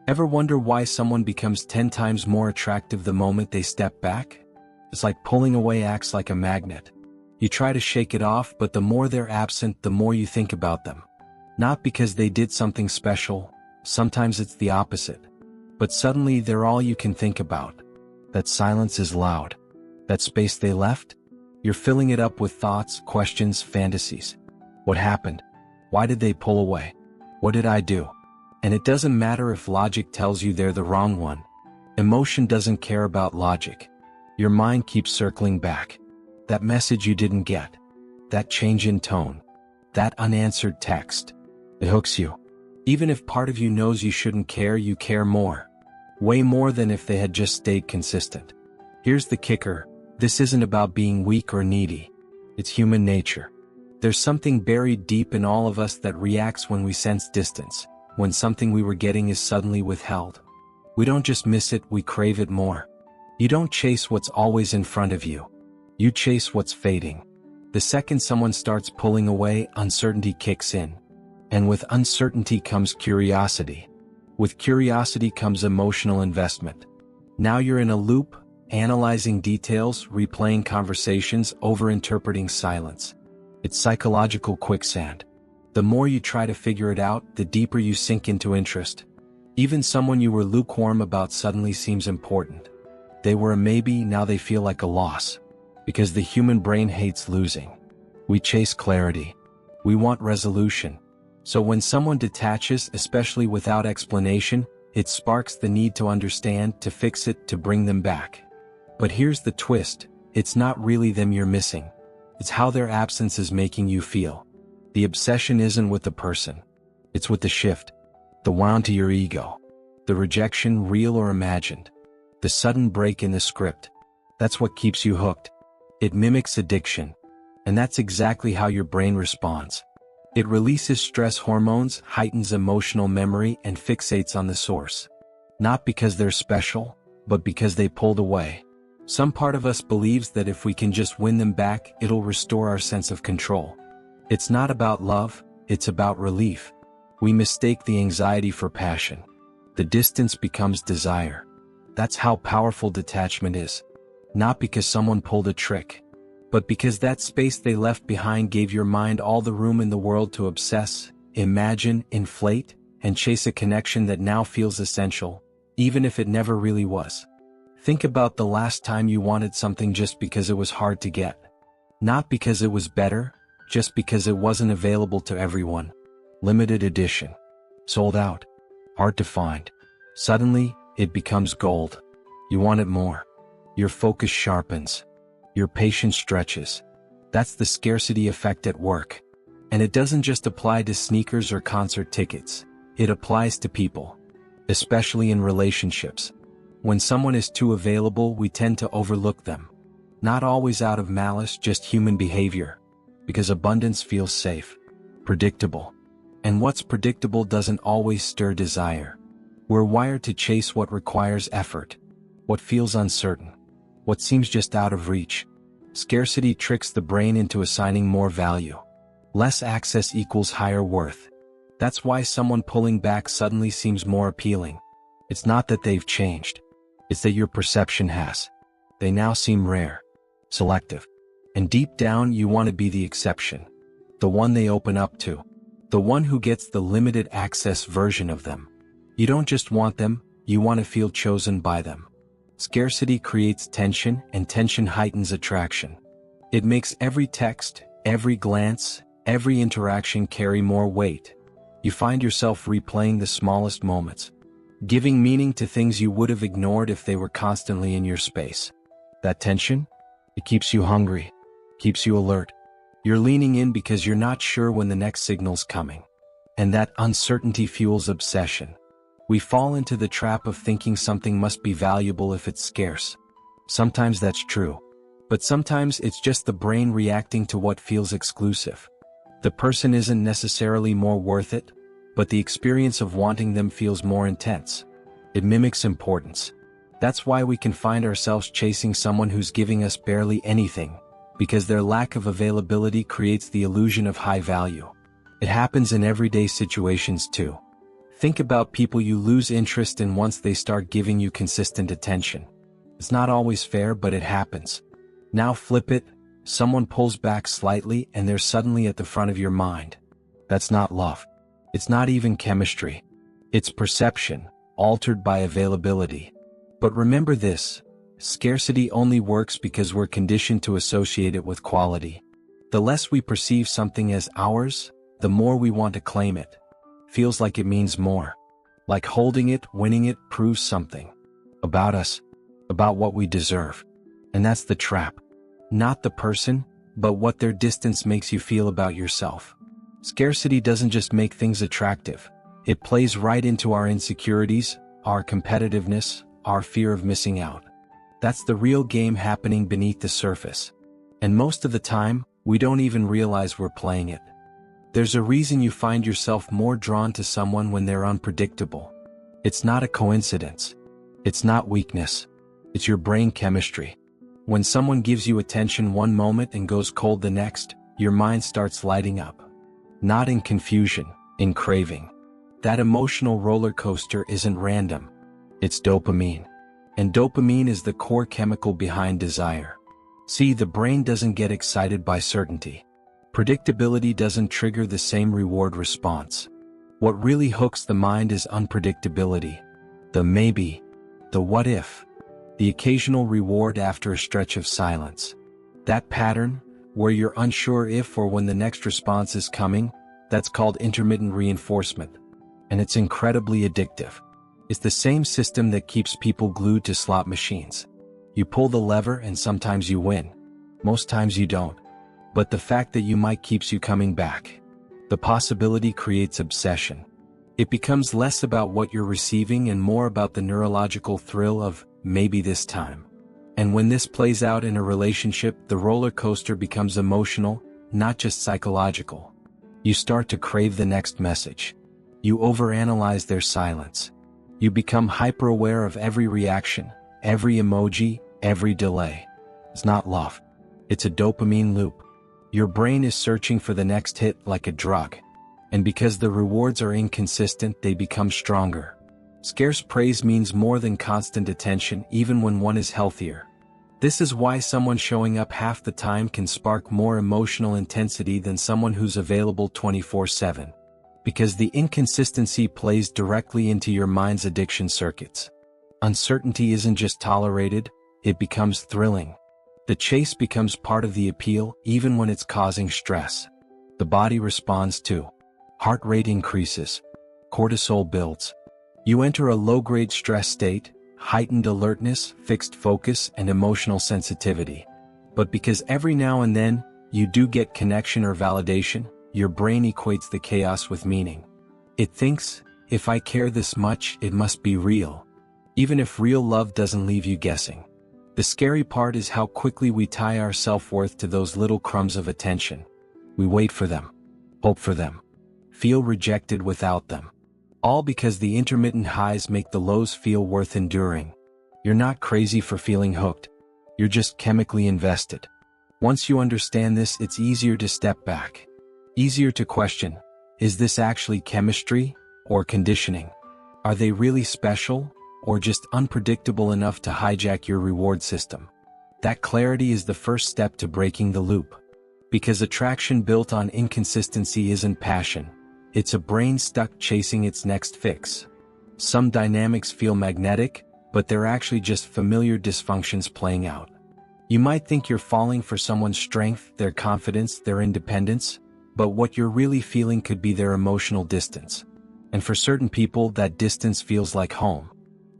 Ever wonder why someone becomes 10 times more attractive the moment they step back? It's like pulling away acts like a magnet. You try to shake it off, but the more they're absent, the more you think about them. Not because they did something special, sometimes it's the opposite. But suddenly they're all you can think about. That silence is loud. That space they left? You're filling it up with thoughts, questions, fantasies. What happened? Why did they pull away? What did I do? And it doesn't matter if logic tells you they're the wrong one. Emotion doesn't care about logic. Your mind keeps circling back. That message you didn't get. That change in tone. That unanswered text. It hooks you. Even if part of you knows you shouldn't care, you care more. Way more than if they had just stayed consistent. Here's the kicker. This isn't about being weak or needy. It's human nature. There's something buried deep in all of us that reacts when we sense distance, when something we were getting is suddenly withheld. We don't just miss it, we crave it more. You don't chase what's always in front of you. You chase what's fading. The second someone starts pulling away, uncertainty kicks in. And with uncertainty comes curiosity. With curiosity comes emotional investment. Now you're in a loop, analyzing details, replaying conversations, overinterpreting silence. It's psychological quicksand. The more you try to figure it out, the deeper you sink into interest. Even someone you were lukewarm about suddenly seems important. They were a maybe, now they feel like a loss. Because the human brain hates losing. We chase clarity. We want resolution. So when someone detaches, especially without explanation, it sparks the need to understand, to fix it, to bring them back. But here's the twist. It's not really them you're missing. It's how their absence is making you feel. The obsession isn't with the person. It's with the shift. The wound to your ego. The rejection, real or imagined. The sudden break in the script. That's what keeps you hooked. It mimics addiction. And that's exactly how your brain responds. It releases stress hormones, heightens emotional memory, and fixates on the source. Not because they're special, but because they pulled away. Some part of us believes that if we can just win them back, it'll restore our sense of control. It's not about love, it's about relief. We mistake the anxiety for passion. The distance becomes desire. That's how powerful detachment is. Not because someone pulled a trick, but because that space they left behind gave your mind all the room in the world to obsess, imagine, inflate, and chase a connection that now feels essential, even if it never really was. Think about the last time you wanted something just because it was hard to get. Not because it was better, just because it wasn't available to everyone. Limited edition. Sold out. Hard to find. Suddenly, it becomes gold. You want it more. Your focus sharpens. Your patience stretches. That's the scarcity effect at work. And it doesn't just apply to sneakers or concert tickets. It applies to people. Especially in relationships. When someone is too available, we tend to overlook them. Not always out of malice, just human behavior. Because abundance feels safe. Predictable. And what's predictable doesn't always stir desire. We're wired to chase what requires effort. What feels uncertain. What seems just out of reach. Scarcity tricks the brain into assigning more value. Less access equals higher worth. That's why someone pulling back suddenly seems more appealing. It's not that they've changed. It's that your perception has. They now seem rare. Selective. And deep down you want to be the exception. The one they open up to. The one who gets the limited access version of them. You don't just want them, you want to feel chosen by them. Scarcity creates tension, and tension heightens attraction. It makes every text, every glance, every interaction carry more weight. You find yourself replaying the smallest moments. Giving meaning to things you would have ignored if they were constantly in your space. That tension? It keeps you hungry. Keeps you alert. You're leaning in because you're not sure when the next signal's coming. And that uncertainty fuels obsession. We fall into the trap of thinking something must be valuable if it's scarce. Sometimes that's true. But sometimes it's just the brain reacting to what feels exclusive. The person isn't necessarily more worth it, but the experience of wanting them feels more intense. It mimics importance. That's why we can find ourselves chasing someone who's giving us barely anything, because their lack of availability creates the illusion of high value. It happens in everyday situations too. Think about people you lose interest in once they start giving you consistent attention. It's not always fair, but it happens. Now flip it, someone pulls back slightly and they're suddenly at the front of your mind. That's not love. It's not even chemistry. It's perception, altered by availability. But remember this, scarcity only works because we're conditioned to associate it with quality. The less we perceive something as ours, the more we want to claim it. Feels like it means more. Like holding it, winning it, proves something. About us. About what we deserve. And that's the trap. Not the person, but what their distance makes you feel about yourself. Scarcity doesn't just make things attractive. It plays right into our insecurities, our competitiveness, our fear of missing out. That's the real game happening beneath the surface. And most of the time, we don't even realize we're playing it. There's a reason you find yourself more drawn to someone when they're unpredictable. It's not a coincidence. It's not weakness. It's your brain chemistry. When someone gives you attention one moment and goes cold the next, your mind starts lighting up. Not in confusion, in craving. That emotional roller coaster isn't random. It's dopamine. And dopamine is the core chemical behind desire. See, the brain doesn't get excited by certainty. Predictability doesn't trigger the same reward response. What really hooks the mind is unpredictability. The maybe. The what if. The occasional reward after a stretch of silence. That pattern, where you're unsure if or when the next response is coming, that's called intermittent reinforcement. And it's incredibly addictive. It's the same system that keeps people glued to slot machines. You pull the lever and sometimes you win. Most times you don't. But the fact that you might keeps you coming back. The possibility creates obsession. It becomes less about what you're receiving and more about the neurological thrill of, maybe this time. And when this plays out in a relationship, the roller coaster becomes emotional, not just psychological. You start to crave the next message. You overanalyze their silence. You become hyper-aware of every reaction, every emoji, every delay. It's not love. It's a dopamine loop. Your brain is searching for the next hit like a drug. And because the rewards are inconsistent, they become stronger. Scarce praise means more than constant attention, even when one is healthier. This is why someone showing up half the time can spark more emotional intensity than someone who's available 24/7. Because the inconsistency plays directly into your mind's addiction circuits. Uncertainty isn't just tolerated, it becomes thrilling. The chase becomes part of the appeal, even when it's causing stress. The body responds too. Heart rate increases. Cortisol builds. You enter a low-grade stress state, heightened alertness, fixed focus, and emotional sensitivity. But because every now and then, you do get connection or validation, your brain equates the chaos with meaning. It thinks, if I care this much, it must be real. Even if real love doesn't leave you guessing. The scary part is how quickly we tie our self-worth to those little crumbs of attention. We wait for them, hope for them, feel rejected without them. All because the intermittent highs make the lows feel worth enduring. You're not crazy for feeling hooked. You're just chemically invested. Once you understand this, it's easier to step back. Easier to question, is this actually chemistry or conditioning? Are they really special? Or just unpredictable enough to hijack your reward system? That clarity is the first step to breaking the loop. Because attraction built on inconsistency isn't passion. It's a brain stuck chasing its next fix. Some dynamics feel magnetic, but they're actually just familiar dysfunctions playing out. You might think you're falling for someone's strength, their confidence, their independence, but what you're really feeling could be their emotional distance. And for certain people, that distance feels like home.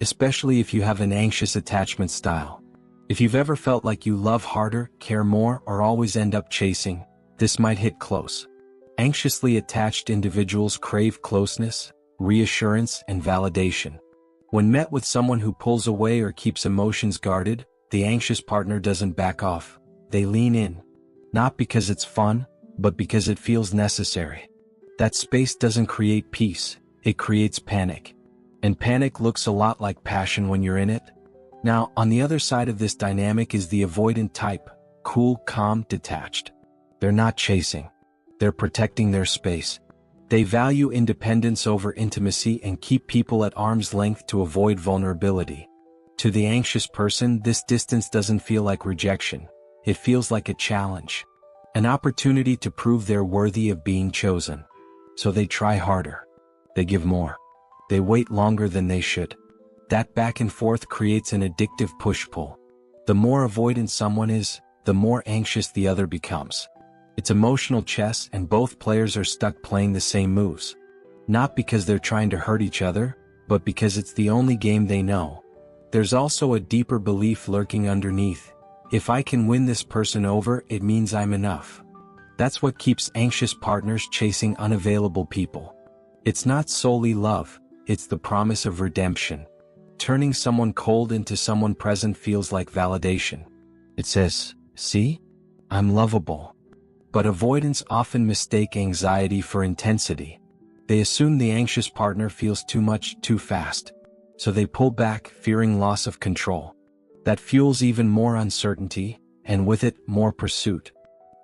Especially if you have an anxious attachment style. If you've ever felt like you love harder, care more, or always end up chasing, this might hit close. Anxiously attached individuals crave closeness, reassurance, and validation. When met with someone who pulls away or keeps emotions guarded, the anxious partner doesn't back off. They lean in. Not because it's fun, but because it feels necessary. That space doesn't create peace, it creates panic. And panic looks a lot like passion when you're in it. Now, on the other side of this dynamic is the avoidant type, cool, calm, detached. They're not chasing. They're protecting their space. They value independence over intimacy and keep people at arm's length to avoid vulnerability. To the anxious person, this distance doesn't feel like rejection. It feels like a challenge. An opportunity to prove they're worthy of being chosen. So they try harder. They give more. They wait longer than they should. That back and forth creates an addictive push-pull. The more avoidant someone is, the more anxious the other becomes. It's emotional chess, and both players are stuck playing the same moves. Not because they're trying to hurt each other, but because it's the only game they know. There's also a deeper belief lurking underneath. If I can win this person over, it means I'm enough. That's what keeps anxious partners chasing unavailable people. It's not solely love, it's the promise of redemption. Turning someone cold into someone present feels like validation. It says, "See? I'm lovable." But avoidants often mistake anxiety for intensity. They assume the anxious partner feels too much too fast. So they pull back, fearing loss of control. That fuels even more uncertainty, and with it, more pursuit.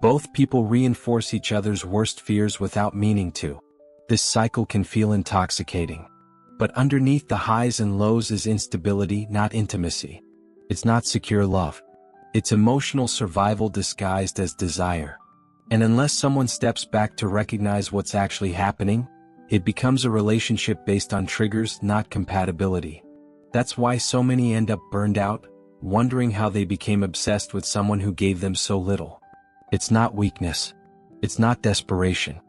Both people reinforce each other's worst fears without meaning to. This cycle can feel intoxicating. But underneath the highs and lows is instability, not intimacy. It's not secure love. It's emotional survival disguised as desire. And unless someone steps back to recognize what's actually happening, it becomes a relationship based on triggers, not compatibility. That's why so many end up burned out, wondering how they became obsessed with someone who gave them so little. It's not weakness. It's not desperation.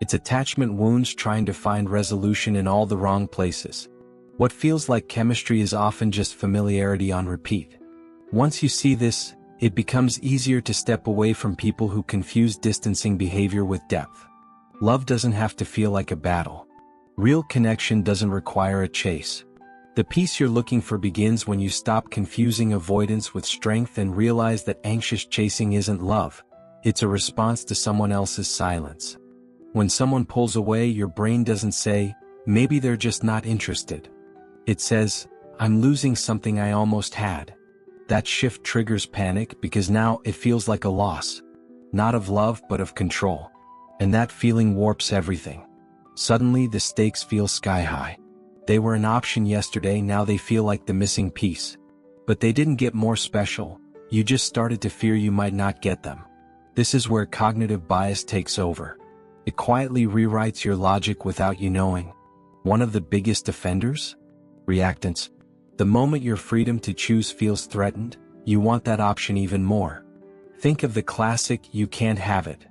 It's attachment wounds trying to find resolution in all the wrong places. What feels like chemistry is often just familiarity on repeat. Once you see this, it becomes easier to step away from people who confuse distancing behavior with depth. Love doesn't have to feel like a battle. Real connection doesn't require a chase. The peace you're looking for begins when you stop confusing avoidance with strength and realize that anxious chasing isn't love. It's a response to someone else's silence. When someone pulls away, your brain doesn't say, "Maybe they're just not interested." It says, "I'm losing something I almost had." That shift triggers panic because now it feels like a loss. Not of love, but of control. And that feeling warps everything. Suddenly the stakes feel sky high. They were an option yesterday, now they feel like the missing piece. But they didn't get more special, you just started to fear you might not get them. This is where cognitive bias takes over. It quietly rewrites your logic without you knowing. One of the biggest offenders? Reactance. The moment your freedom to choose feels threatened, you want that option even more. Think of the classic "you can't have it."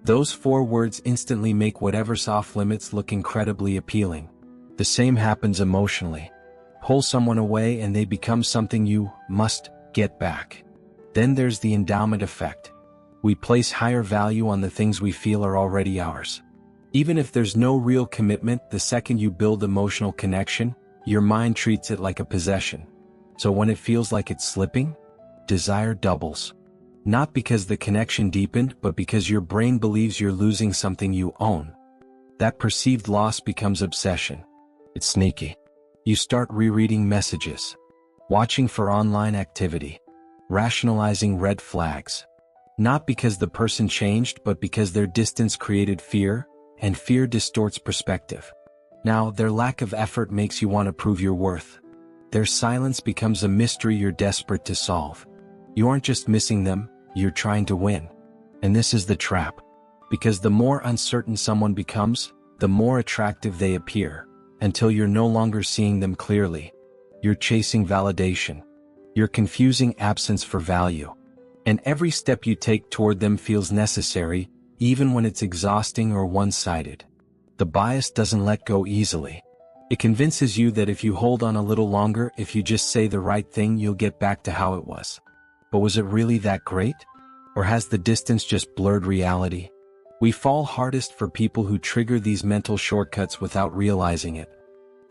Those 4 words instantly make whatever's off limits look incredibly appealing. The same happens emotionally. Pull someone away and they become something you must get back. Then there's the endowment effect. We place higher value on the things we feel are already ours. Even if there's no real commitment, the second you build emotional connection, your mind treats it like a possession. So when it feels like it's slipping, desire doubles. Not because the connection deepened, but because your brain believes you're losing something you own. That perceived loss becomes obsession. It's sneaky. You start rereading messages, watching for online activity, rationalizing red flags. Not because the person changed, but because their distance created fear, and fear distorts perspective. Now, their lack of effort makes you want to prove your worth. Their silence becomes a mystery you're desperate to solve. You aren't just missing them, you're trying to win. And this is the trap. Because the more uncertain someone becomes, the more attractive they appear, until you're no longer seeing them clearly. You're chasing validation. You're confusing absence for value. And every step you take toward them feels necessary, even when it's exhausting or one-sided. The bias doesn't let go easily. It convinces you that if you hold on a little longer, if you just say the right thing, you'll get back to how it was. But was it really that great? Or has the distance just blurred reality? We fall hardest for people who trigger these mental shortcuts without realizing it.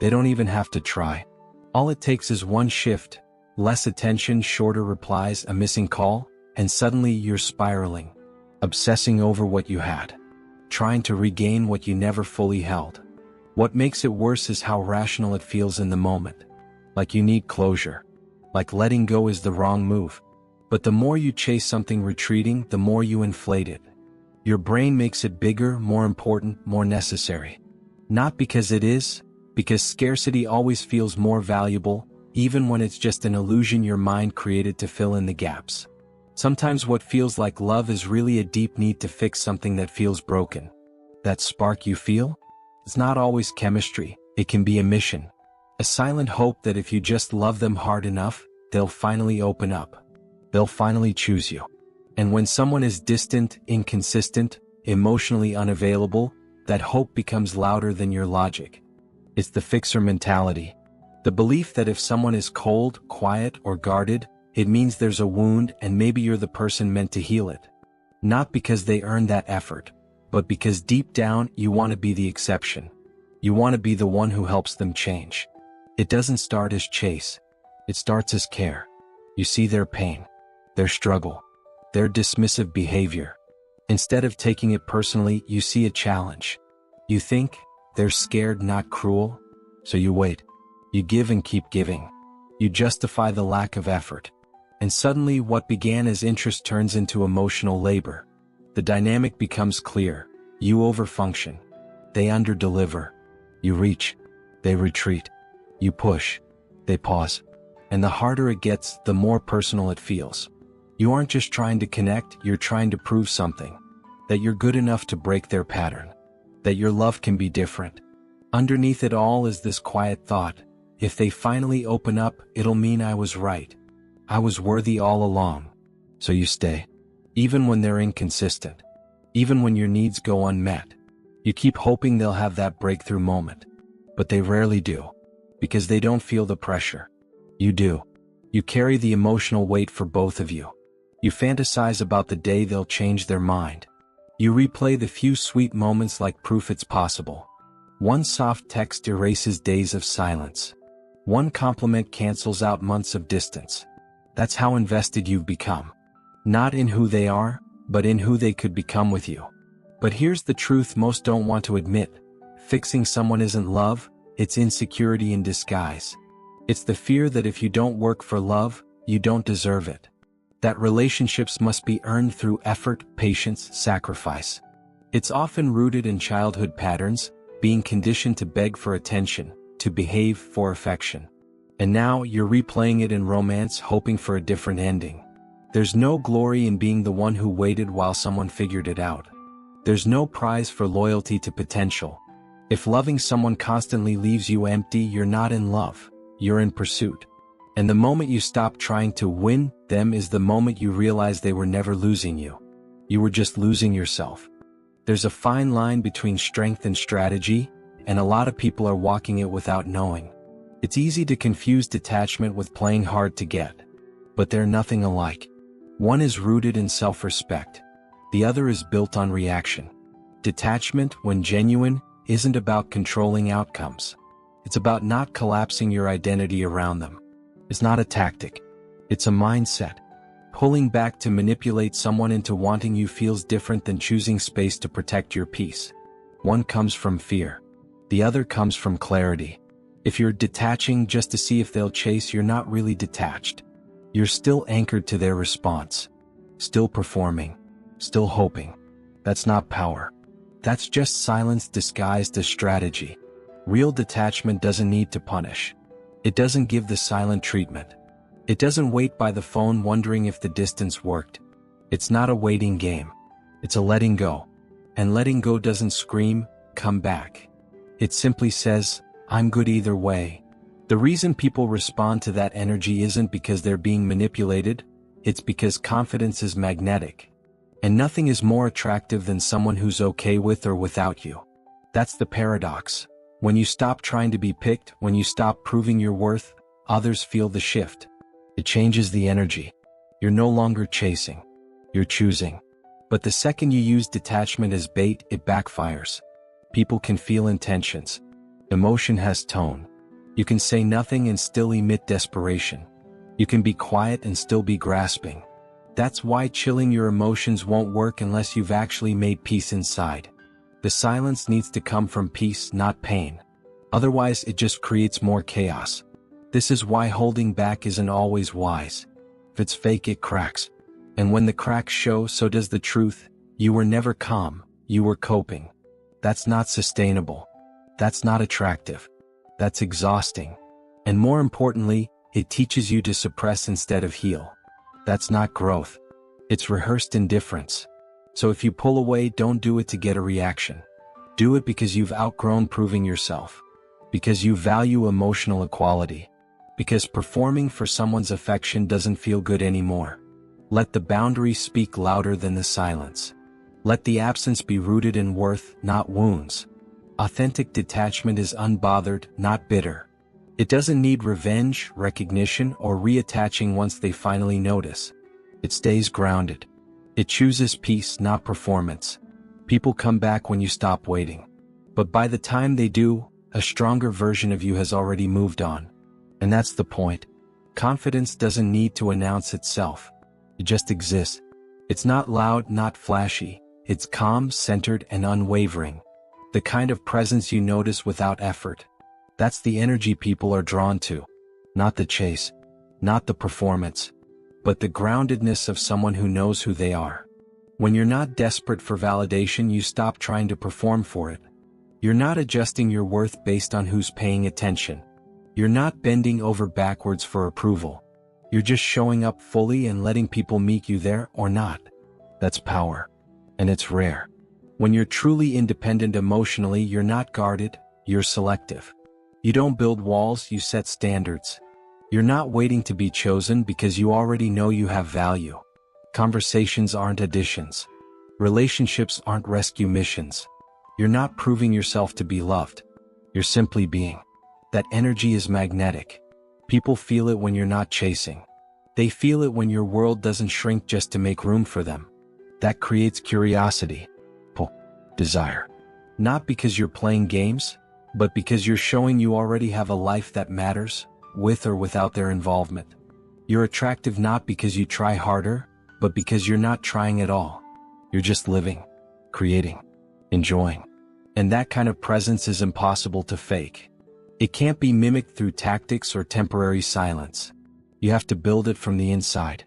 They don't even have to try. All it takes is one shift, less attention, shorter replies, a missing call, and suddenly you're spiraling, obsessing over what you had, trying to regain what you never fully held. What makes it worse is how rational it feels in the moment. Like you need closure. Like letting go is the wrong move. But the more you chase something retreating, the more you inflate it. Your brain makes it bigger, more important, more necessary. Not because it is, because scarcity always feels more valuable, even when it's just an illusion your mind created to fill in the gaps. Sometimes what feels like love is really a deep need to fix something that feels broken. That spark you feel? It's not always chemistry, it can be a mission. A silent hope that if you just love them hard enough, they'll finally open up. They'll finally choose you. And when someone is distant, inconsistent, emotionally unavailable, that hope becomes louder than your logic. It's the fixer mentality. The belief that if someone is cold, quiet, or guarded, it means there's a wound and maybe you're the person meant to heal it. Not because they earned that effort, but because deep down you want to be the exception. You want to be the one who helps them change. It doesn't start as chase. It starts as care. You see their pain, their struggle, their dismissive behavior. Instead of taking it personally, you see a challenge. You think, they're scared, not cruel. So you wait. You give and keep giving. You justify the lack of effort. And suddenly what began as interest turns into emotional labor. The dynamic becomes clear. You overfunction. They underdeliver. You reach. They retreat. You push. They pause. And the harder it gets, the more personal it feels. You aren't just trying to connect, you're trying to prove something. That you're good enough to break their pattern. That your love can be different. Underneath it all is this quiet thought. If they finally open up, it'll mean I was right. I was worthy all along. So you stay. Even when they're inconsistent. Even when your needs go unmet. You keep hoping they'll have that breakthrough moment. But they rarely do. Because they don't feel the pressure. You do. You carry the emotional weight for both of you. You fantasize about the day they'll change their mind. You replay the few sweet moments like proof it's possible. One soft text erases days of silence. One compliment cancels out months of distance. That's how invested you've become. Not in who they are, but in who they could become with you. But here's the truth most don't want to admit. Fixing someone isn't love, it's insecurity in disguise. It's the fear that if you don't work for love, you don't deserve it. That relationships must be earned through effort, patience, sacrifice. It's often rooted in childhood patterns, being conditioned to beg for attention, to behave for affection. And now you're replaying it in romance, hoping for a different ending. There's no glory in being the one who waited while someone figured it out. There's no prize for loyalty to potential. If loving someone constantly leaves you empty, you're not in love, you're in pursuit. And the moment you stop trying to win them is the moment you realize they were never losing you. You were just losing yourself. There's a fine line between strength and strategy, and a lot of people are walking it without knowing. It's easy to confuse detachment with playing hard to get. But they're nothing alike. One is rooted in self-respect. The other is built on reaction. Detachment, when genuine, isn't about controlling outcomes. It's about not collapsing your identity around them. It's not a tactic. It's a mindset. Pulling back to manipulate someone into wanting you feels different than choosing space to protect your peace. One comes from fear. The other comes from clarity. If you're detaching just to see if they'll chase, you're not really detached. You're still anchored to their response. Still performing. Still hoping. That's not power. That's just silence disguised as strategy. Real detachment doesn't need to punish. It doesn't give the silent treatment. It doesn't wait by the phone wondering if the distance worked. It's not a waiting game. It's a letting go. And letting go doesn't scream, "Come back." It simply says, "I'm good either way." The reason people respond to that energy isn't because they're being manipulated, it's because confidence is magnetic. And nothing is more attractive than someone who's okay with or without you. That's the paradox. When you stop trying to be picked, when you stop proving your worth, others feel the shift. It changes the energy. You're no longer chasing. You're choosing. But the second you use detachment as bait, it backfires. People can feel intentions. Emotion has tone. You can say nothing and still emit desperation. You can be quiet and still be grasping. That's why chilling your emotions won't work unless you've actually made peace inside. The silence needs to come from peace, not pain. Otherwise, it just creates more chaos. This is why holding back isn't always wise. If it's fake, it cracks. And when the cracks show, so does the truth. You were never calm, you were coping. That's not sustainable. That's not attractive. That's exhausting. And more importantly, it teaches you to suppress instead of heal. That's not growth. It's rehearsed indifference. So if you pull away, don't do it to get a reaction. Do it because you've outgrown proving yourself. Because you value emotional equality. Because performing for someone's affection doesn't feel good anymore. Let the boundary speak louder than the silence. Let the absence be rooted in worth, not wounds. Authentic detachment is unbothered, not bitter. It doesn't need revenge, recognition, or reattaching once they finally notice. It stays grounded. It chooses peace, not performance. People come back when you stop waiting. But by the time they do, a stronger version of you has already moved on. And that's the point. Confidence doesn't need to announce itself. It just exists. It's not loud, not flashy. It's calm, centered, and unwavering. The kind of presence you notice without effort. That's the energy people are drawn to. Not the chase. Not the performance. But the groundedness of someone who knows who they are. When you're not desperate for validation, you stop trying to perform for it. You're not adjusting your worth based on who's paying attention. You're not bending over backwards for approval. You're just showing up fully and letting people meet you there or not. That's power. And it's rare. When you're truly independent emotionally, you're not guarded, you're selective. You don't build walls, you set standards. You're not waiting to be chosen because you already know you have value. Conversations aren't additions. Relationships aren't rescue missions. You're not proving yourself to be loved. You're simply being. That energy is magnetic. People feel it when you're not chasing. They feel it when your world doesn't shrink just to make room for them. That creates curiosity. Desire. Not because you're playing games, but because you're showing you already have a life that matters, with or without their involvement. You're attractive not because you try harder, but because you're not trying at all. You're just living, creating, enjoying. And that kind of presence is impossible to fake. It can't be mimicked through tactics or temporary silence. You have to build it from the inside.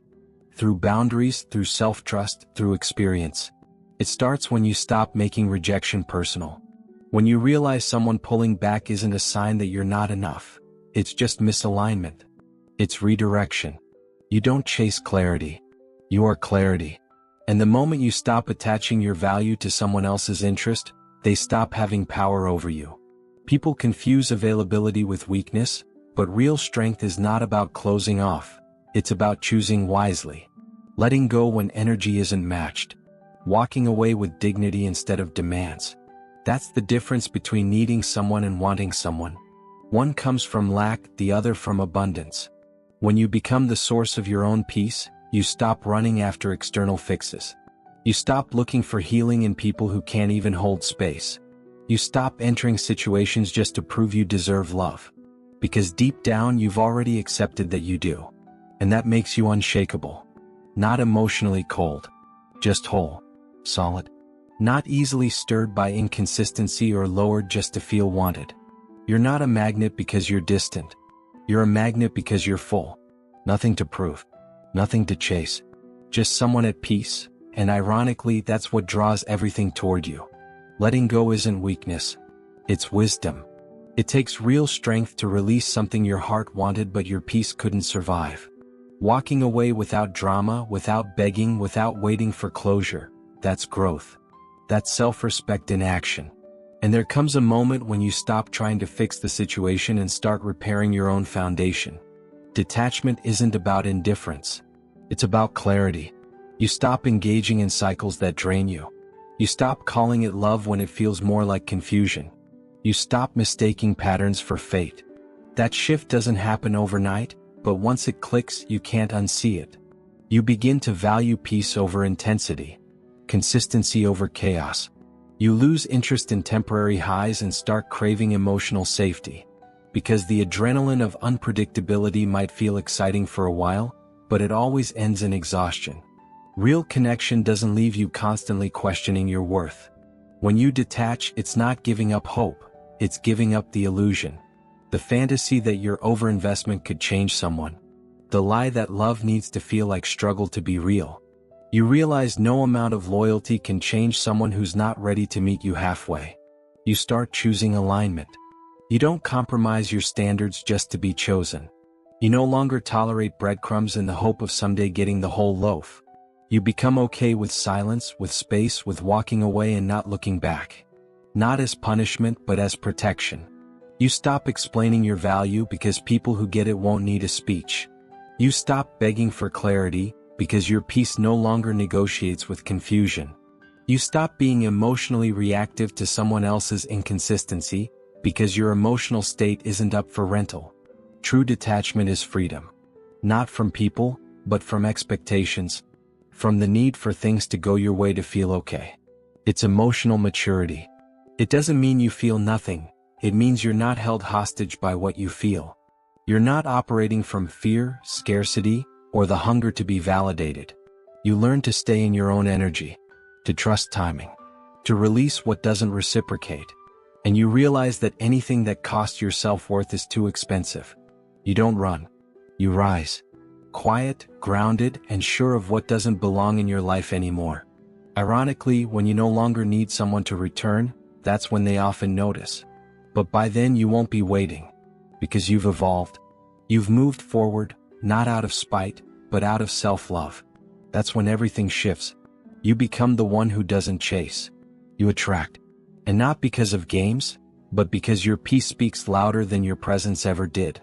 Through boundaries, through self-trust, through experience. It starts when you stop making rejection personal. When you realize someone pulling back isn't a sign that you're not enough. It's just misalignment. It's redirection. You don't chase clarity. You are clarity. And the moment you stop attaching your value to someone else's interest, they stop having power over you. People confuse availability with weakness, but real strength is not about closing off. It's about choosing wisely. Letting go when energy isn't matched. Walking away with dignity instead of demands. That's the difference between needing someone and wanting someone. One comes from lack, the other from abundance. When you become the source of your own peace, you stop running after external fixes. You stop looking for healing in people who can't even hold space. You stop entering situations just to prove you deserve love. Because deep down you've already accepted that you do. And that makes you unshakable. Not emotionally cold. Just whole. Solid. Not easily stirred by inconsistency or lowered just to feel wanted. You're not a magnet because you're distant. You're a magnet because you're full. Nothing to prove. Nothing to chase. Just someone at peace, and ironically that's what draws everything toward you. Letting go isn't weakness. It's wisdom. It takes real strength to release something your heart wanted but your peace couldn't survive. Walking away without drama, without begging, without waiting for closure. That's growth. That's self-respect in action. And there comes a moment when you stop trying to fix the situation and start repairing your own foundation. Detachment isn't about indifference. It's about clarity. You stop engaging in cycles that drain you. You stop calling it love when it feels more like confusion. You stop mistaking patterns for fate. That shift doesn't happen overnight, but once it clicks, you can't unsee it. You begin to value peace over intensity. Consistency over chaos. You lose interest in temporary highs and start craving emotional safety. Because the adrenaline of unpredictability might feel exciting for a while, but it always ends in exhaustion. Real connection doesn't leave you constantly questioning your worth. When you detach, it's not giving up hope, it's giving up the illusion. The fantasy that your overinvestment could change someone. The lie that love needs to feel like struggle to be real. You realize no amount of loyalty can change someone who's not ready to meet you halfway. You start choosing alignment. You don't compromise your standards just to be chosen. You no longer tolerate breadcrumbs in the hope of someday getting the whole loaf. You become okay with silence, with space, with walking away and not looking back. Not as punishment, but as protection. You stop explaining your value because people who get it won't need a speech. You stop begging for clarity because your peace no longer negotiates with confusion. You stop being emotionally reactive to someone else's inconsistency because your emotional state isn't up for rental. True detachment is freedom. Not from people, but from expectations, from the need for things to go your way to feel okay. It's emotional maturity. It doesn't mean you feel nothing, it means you're not held hostage by what you feel. You're not operating from fear, scarcity, or the hunger to be validated. You learn to stay in your own energy, to trust timing, to release what doesn't reciprocate. And you realize that anything that costs your self-worth is too expensive. You don't run. You rise. Quiet, grounded, and sure of what doesn't belong in your life anymore. Ironically, when you no longer need someone to return, that's when they often notice. But by then you won't be waiting. Because you've evolved. You've moved forward, not out of spite, but out of self-love. That's when everything shifts. You become the one who doesn't chase. You attract. And not because of games, but because your peace speaks louder than your presence ever did.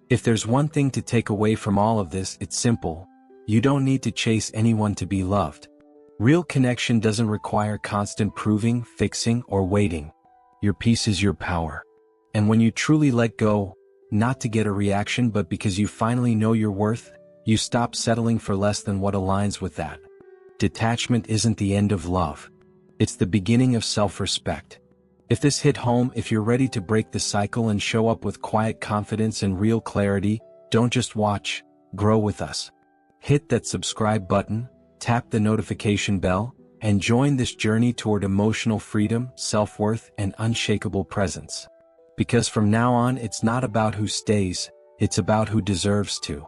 If there's one thing to take away from all of this, it's simple. You don't need to chase anyone to be loved. Real connection doesn't require constant proving, fixing, or waiting. Your peace is your power. And when you truly let go, not to get a reaction but because you finally know your worth, you stop settling for less than what aligns with that. Detachment isn't the end of love. It's the beginning of self-respect. If this hit home, if you're ready to break the cycle and show up with quiet confidence and real clarity, don't just watch, grow with us. Hit that subscribe button, tap the notification bell, and join this journey toward emotional freedom, self-worth, and unshakable presence. Because from now on, it's not about who stays, it's about who deserves to.